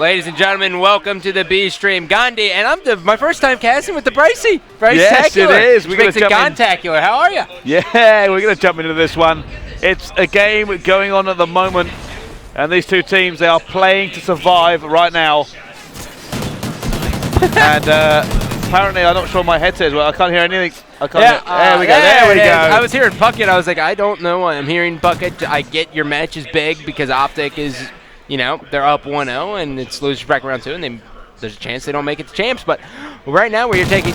Ladies and gentlemen, welcome to the B Stream. Gandhi, and I'm my first time casting with the Brycey. Yes, it is. We're going to Gontacular. How are you? Yeah, we're going to jump into this one. It's a game going on at the moment, and these two teams, they are playing to survive right now. And apparently, I'm not sure my headset is well. I can't hear anything. I can't hear. There we go. There we go. I was hearing Bucket. I was like, I don't know. I'm hearing Bucket. I get your match is big because Optic is, you know, they're up 1-0 and it's losers bracket round 2, and there's a chance they don't make it to champs. But right now, we're taking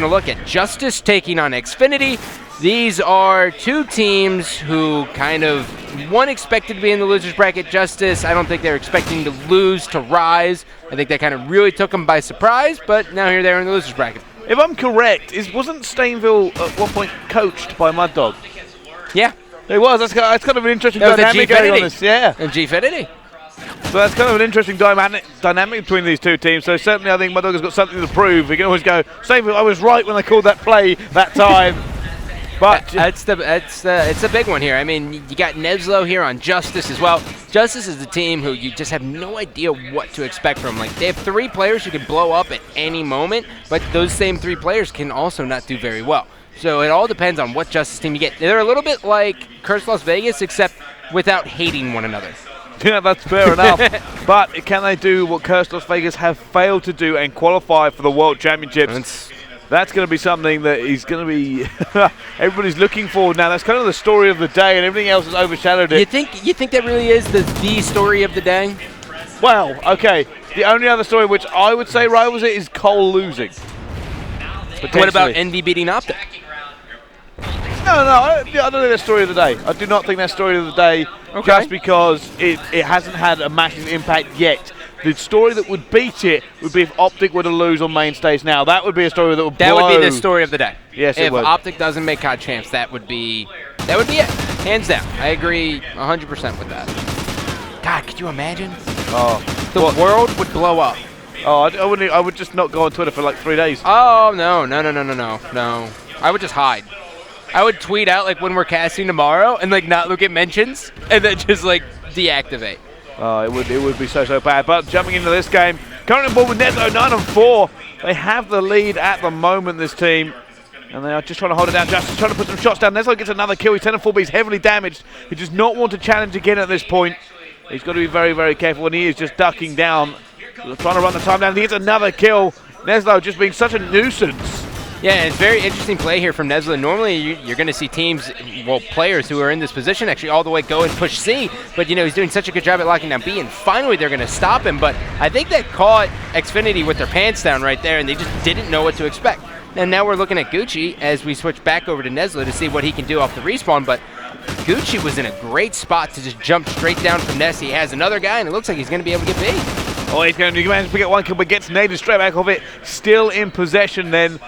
a look at Justus taking on Xfinity. These are two teams who kind of, one expected to be in the losers bracket. Justus, I don't think they're expecting to lose to rise. I think that kind of really took them by surprise, but now here they are in the losers bracket. If I'm correct, wasn't Stainville at one point coached by Mud Dog? Yeah. It was. That's kind of an interesting dynamic going on this. Yeah. And Xfinity. So that's kind of an interesting dynamic between these two teams. So certainly I think Mud Dog has got something to prove. He can always go, Stainville, I was right when I called that play that time. But it's a big one here. I mean, you got Neslo here on Justus as well. Justus is the team who you just have no idea what to expect from. Like, they have 3 players who can blow up at any moment, but those same 3 players can also not do very well. So it all depends on what Justus team you get. They're a little bit like Curse Las Vegas, except without hating one another. Yeah, that's fair enough. But can they do what Curse Las Vegas have failed to do and qualify for the World Championships? That's going to be something that is going to be everybody's looking for now. That's kind of the story of the day, and everything else has overshadowed it. You think that really is the story of the day? Well, okay. The only other story which I would say rivals it is Cole losing. What about NB beating Optic? No, I don't think that's story of the day. I do not think that's story of the day, just because it hasn't had a massive impact yet. The story that would beat it would be if Optic were to lose on main stage now. That would be a story that would blow. That would be the story of the day. Yes, it would. If Optic doesn't make COD champs, that would be it. Hands down. I agree 100% with that. God, could you imagine? Oh, the world would blow up. Oh, I wouldn't. I would just not go on Twitter for like 3 days. Oh, no. I would just hide. I would tweet out like when we're casting tomorrow and like not look at mentions and then just like deactivate. It would be so bad. But jumping into this game, currently on board with Neto, 9-4. They have the lead at the moment, this team. And they are just trying to hold it down. Justus trying to put some shots down. Neto gets another kill. He's 10-4, but he's heavily damaged. He does not want to challenge again at this point. He's got to be very, very careful, and he is just ducking down, trying to run the time down. He gets another kill. Neslo just being such a nuisance. Yeah, it's very interesting play here from Neslo. Normally, you're going to see teams, players who are in this position actually all the way go and push C, but, he's doing such a good job at locking down B, and finally they're going to stop him, but I think that caught Xfinity with their pants down right there, and they just didn't know what to expect. And now we're looking at Gucci as we switch back over to Neslo to see what he can do off the respawn, but Gucci was in a great spot to just jump straight down from Ness. He has another guy, and it looks like he's going to be able to get B. Oh, he's going to manage to get one kill, but gets naded straight back off it. Still in possession then.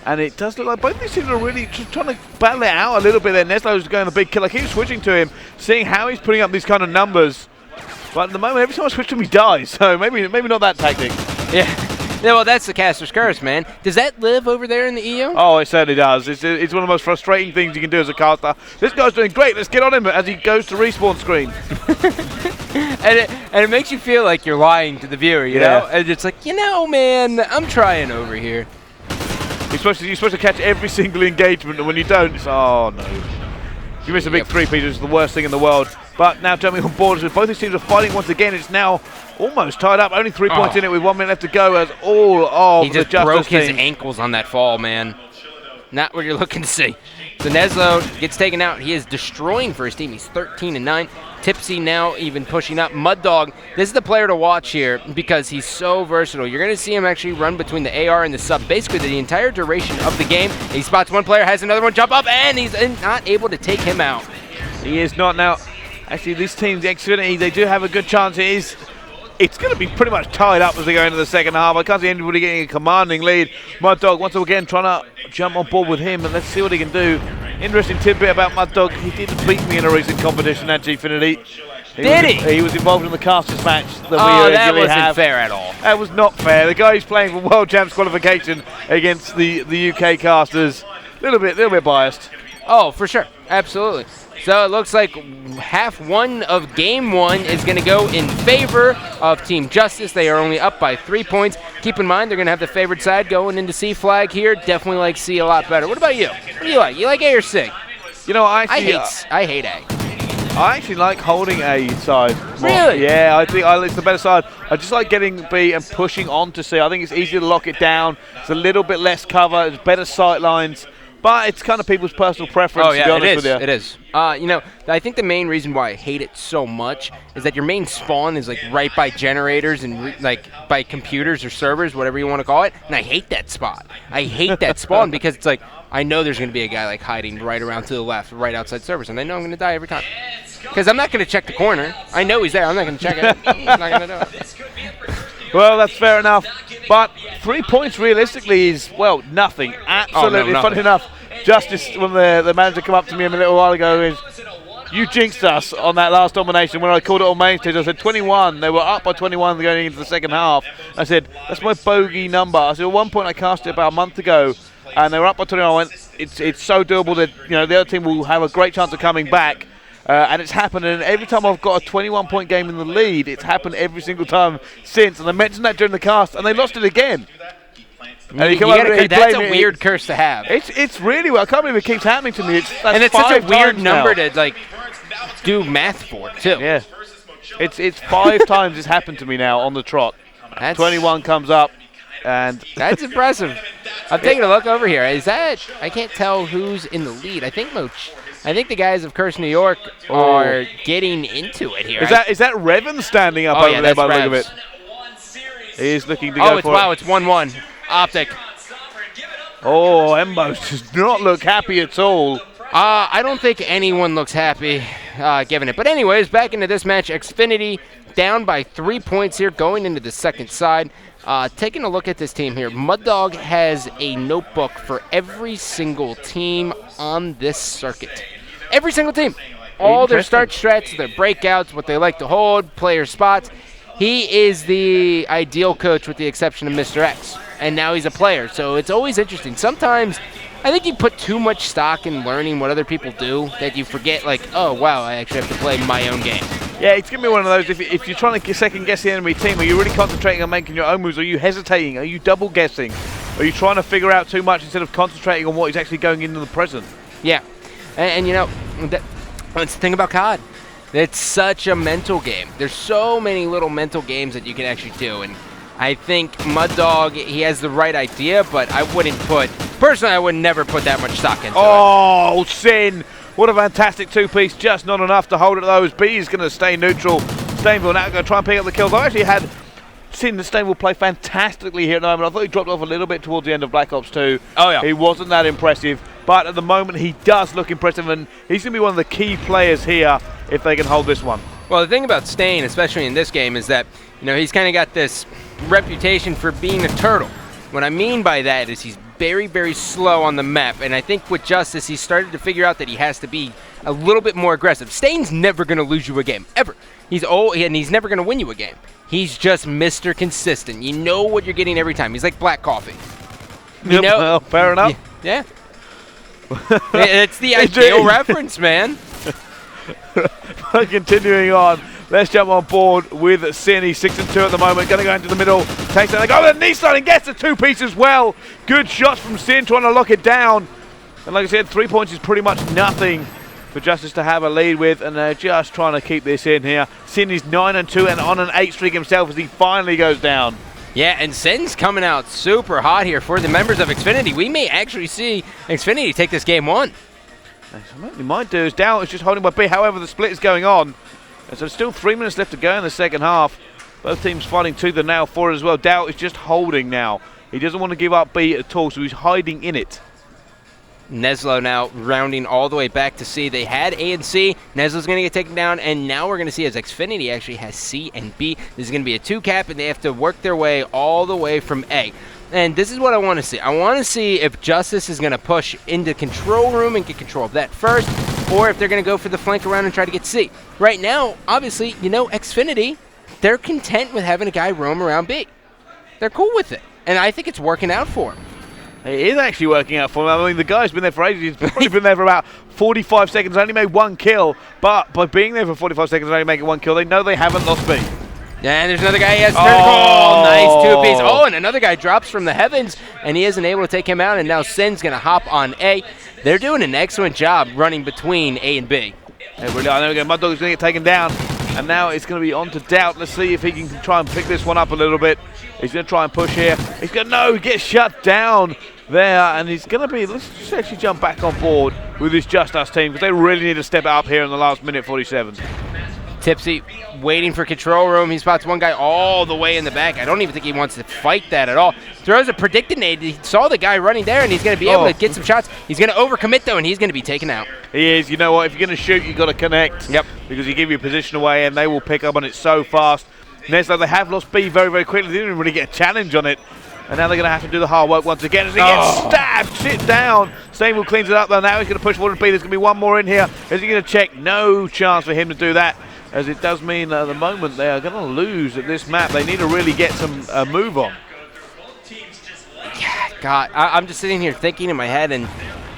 And it does look like both these teams are really just trying to battle it out a little bit there. Neslo's going the big kill. I keep switching to him, seeing how he's putting up these kind of numbers. But at the moment, every time I switch to him, he dies. So maybe not that tactic. Yeah, well, that's the caster's curse, man. Does that live over there in the EO? Oh, it certainly does. It's one of the most frustrating things you can do as a caster. This guy's doing great. Let's get on him as he goes to respawn screen. and it makes you feel like you're lying to the viewer, you know? And it's like, man, I'm trying over here. You're supposed to catch every single engagement, and when you don't, it's, oh no. You miss a big 3-peat, it's the worst thing in the world. But now jumping on board, both these teams are fighting once again. It's now almost tied up, only 3 points in it with 1 minute left to go as all of the Justus He just broke his team. ankles on that fall, man. Not what you're looking to see. So Neslo gets taken out. He is destroying for his team. He's 13-9. Tipsy now even pushing up. Mud Dog, this is the player to watch here because he's so versatile. You're going to see him actually run between the AR and the sub basically the entire duration of the game. He spots one player, has another one jump up, and he's not able to take him out. He is not now. Actually, this team, the Xfinity, they do have a good chance. It's going to be pretty much tied up as they go into the second half. I can't see anybody getting a commanding lead. Mud Dog once again trying to jump on board with him, and let's see what he can do. Interesting tidbit about Mud Dog. He did beat me in a recent competition at Xfinity. He was involved in the casters match that we that wasn't fair at all. That was not fair. The guy who's playing for World Champs qualification against the UK casters. Little bit biased. Oh, for sure. Absolutely. So it looks like half one of game one is going to go in favor of Team Justice. They are only up by 3 points. Keep in mind, they're going to have the favored side going into C flag here. Definitely like C a lot better. What about you? What do you like? You like A or C? You know, I hate A. I actually like holding A side more. Really? Yeah, I think it's the better side. I just like getting B and pushing on to C. I think it's easier to lock it down. It's a little bit less cover. It's better sight lines. But it's kind of people's personal preference, to be honest with you. It is. You know, I think the main reason why I hate it so much is that your main spawn is like right by generators and like by computers or servers, whatever you want to call it. And I hate that spot. I hate that spawn because it's like I know there's going to be a guy like hiding right around to the left, right outside servers, and I know I'm going to die every time. Because I'm not going to check the corner. I know he's there. I'm not going to check it. I'm not going to do it. Well, that's fair enough. But 3 points realistically is, well, nothing. Absolutely. Nothing. Funny enough, Justus, when the manager came up to me a little while ago, is you jinxed us on that last domination when I called it on main stage. I said 21. They were up by 21 going into the second half. I said, that's my bogey number. I said, at one point I cast it about a month ago, and they were up by 21. I went, it's so doable that the other team will have a great chance of coming back. And it's happened, and every time I've got a 21-point game in the lead, it's happened every single time since. And I mentioned that during the cast, and they lost it again. And that's a weird curse to have. It's really well. I can't believe it keeps happening to me. And it's such a weird number to like do math for too. Yeah, it's 5 times it's happened to me now on the trot. 21 comes up, and that's impressive. I'm taking a look over here. Is that I can't tell who's in the lead. I think the guys of Curse New York are getting into it here. Is that Revan standing up over there by the look of it? He's looking to go for it. It's 1-1. Optic. Oh, Embo does not look happy at all. I don't think anyone looks happy giving it. But anyways, back into this match. Xfinity down by 3 points here going into the second side. Taking a look at this team here, Mud Dog has a notebook for every single team on this circuit. Every single team. All their start strats, their breakouts, what they like to hold, player spots. He is the ideal coach with the exception of Mr. X. And now he's a player, so it's always interesting. Sometimes I think you put too much stock in learning what other people do that you forget, like, oh, wow, I actually have to play my own game. Yeah, it's going to be one of those, if you're trying to second-guess the enemy team, are you really concentrating on making your own moves? Are you hesitating? Are you double-guessing? Are you trying to figure out too much instead of concentrating on what is actually going into the present? Yeah, and you know, that's the thing about COD. It's such a mental game. There's so many little mental games that you can actually do, and I think Mud Dog, he has the right idea, but I would never put that much stock into it. Oh, Sin! What a fantastic two-piece, just not enough to hold it though, as B is going to stay neutral. Stainville now going to try and pick up the kills. I actually had Sin and Stainville play fantastically here at the moment. I thought he dropped off a little bit towards the end of Black Ops 2. Oh, yeah. He wasn't that impressive, but at the moment he does look impressive, and he's going to be one of the key players here if they can hold this one. Well, the thing about Stain, especially in this game, is that he's kind of got this reputation for being a turtle. What I mean by that is he's very, very slow on the map, and I think with Justus, he started to figure out that he has to be a little bit more aggressive. Stain's never going to lose you a game, ever. He's old, and he's never going to win you a game. He's just Mr. Consistent. You know what you're getting every time. He's like black coffee. Well, fair enough. Yeah. It's the ideal reference, man. Continuing on, let's jump on board with Sin. He's 6-2 at the moment. Going to go into the middle. Takes it. They go with the knee slide and gets the two-piece as well. Good shots from Sin trying to lock it down. And like I said, 3 points is pretty much nothing for Justus to have a lead with, and they're just trying to keep this in here. Sin is 9-2 and on an 8 streak himself as he finally goes down. Yeah, and Sin's coming out super hot here for the members of Xfinity. We may actually see Xfinity take this game 1. What we might do is Dow is just holding by B. However, the split is going on. And so there's still 3 minutes left to go in the second half. Both teams fighting tooth and nail for it as well. Dow is just holding now. He doesn't want to give up B at all, so he's hiding in it. Neslo now rounding all the way back to C. They had A and C. Neslo's going to get taken down, and now we're going to see as Xfinity actually has C and B. This is going to be a 2-cap, and they have to work their way all the way from A. And this is what I want to see. I want to see if Justus is going to push into control room and get control of that first, or if they're going to go for the flank around and try to get C. Right now, obviously, Xfinity, they're content with having a guy roam around B. They're cool with it, and I think it's working out for them. It is actually working out for him. I mean, the guy's been there for ages. He's probably been there for about 45 seconds, only made 1 kill. But by being there for 45 seconds and only making 1 kill, they know they haven't lost B. Yeah, and there's another guy. He has oh, nice 2-piece. Oh, and another guy drops from the heavens, and he isn't able to take him out. And now Sin's going to hop on A. They're doing an excellent job running between A and B. They really are. There we go. Mud Dog is going to get taken down. And now it's going to be on to Doubt. Let's see if he can try and pick this one up a little bit. He's going to try and push here. He's going to, no, get shut down there. And he's going to be, let's just actually jump back on board with this Justus team because they really need to step it up here in the last minute 47. Tipsy waiting for control room. He spots one guy all the way in the back. I don't even think he wants to fight that at all. Throws a predicted nade. He saw the guy running there, and he's going to be able to get some shots. He's going to overcommit, though, and he's going to be taken out. He is. You know what? If you're going to shoot, you've got to connect. Yep. Because you give your position away, and they will pick up on it so fast. Neslo, they have lost B very, very quickly. They didn't even really get a challenge on it. And now they're going to have to do the hard work once again as he gets stabbed. Sit down. Stable cleans it up, though. Now he's going to push forward to B. There's going to be one more in here. Is he going to check? No chance for him to do that. As it does mean at the moment they are going to lose at this map. They need to really get some move on. Yeah, God, I'm just sitting here thinking in my head, and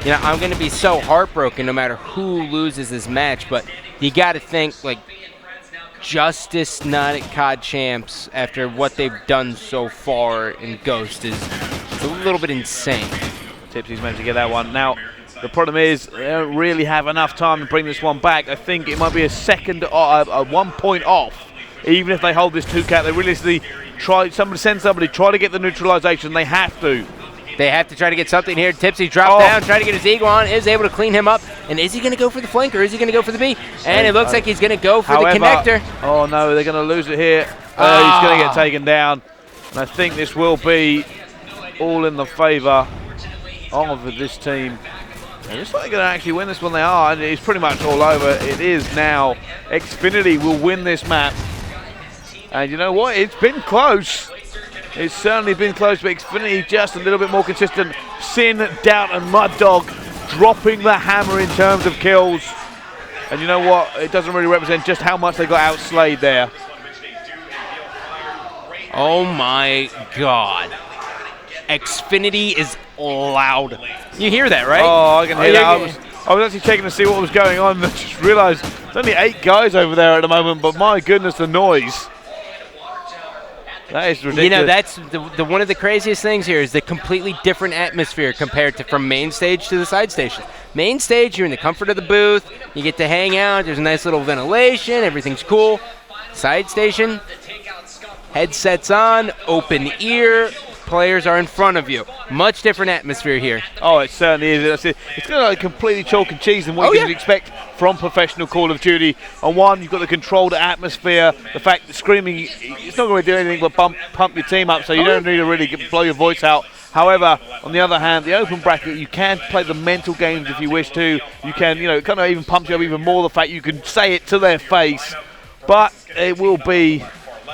you know I'm going to be so heartbroken no matter who loses this match. But you got to think like Justus not at COD champs after what they've done so far in Ghost is a little bit insane. Tipsy's managed to get that one. Now, the problem is they don't really have enough time to bring this one back. I think it might be a second, 1 point off. Even if they hold this 2-cat, they realistically try to get the neutralization. They have to. They have to try to get something here. Tipsy dropped down, trying to get his eagle on, is able to clean him up. And is he going to go for the flank or is he going to go for the B? And it looks like he's going to go for the connector. Oh no, they're going to lose it here. He's going to get taken down. And I think this will be all in the favor of this team. And it's like they're going to actually win this one. They are, and it's pretty much all over. It is now. Xfinity will win this map. And you know what? It's been close. It's certainly been close, but Xfinity just a little bit more consistent. Sin, Doubt, and Mud Dog dropping the hammer in terms of kills. And you know what? It doesn't really represent just how much they got outslayed there. Oh my God. Xfinity is loud. You hear that, right? Oh, I can hear that. I was actually checking to see what was going on and I just realised there's only 8 guys over there at the moment, but my goodness, the noise. That is ridiculous. You know, that's the one of the craziest things here is the completely different atmosphere compared to from main stage to the side station. Main stage, you're in the comfort of the booth. You get to hang out. There's a nice little ventilation. Everything's cool. Side station, headsets on, open ear. Players are in front of you. Much different atmosphere here. Oh, it certainly is. It's kind of like completely chalk and cheese than what you can expect from professional Call of Duty. On one, you've got the controlled atmosphere, the fact that screaming, it's not going to do anything but pump your team up, so you don't need to really blow your voice out. However, on the other hand, the open bracket, you can play the mental games if you wish to. You can, you know, it kind of even pumps you up even more, the fact you can say it to their face. But it will be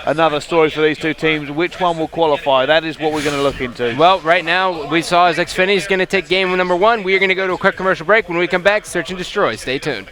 another story for these two teams. Which one will qualify? That is what we're going to look into. Well, right now, we saw as Xfinity is going to take game number 1. We are going to go to a quick commercial break. When we come back, Search and Destroy. Stay tuned.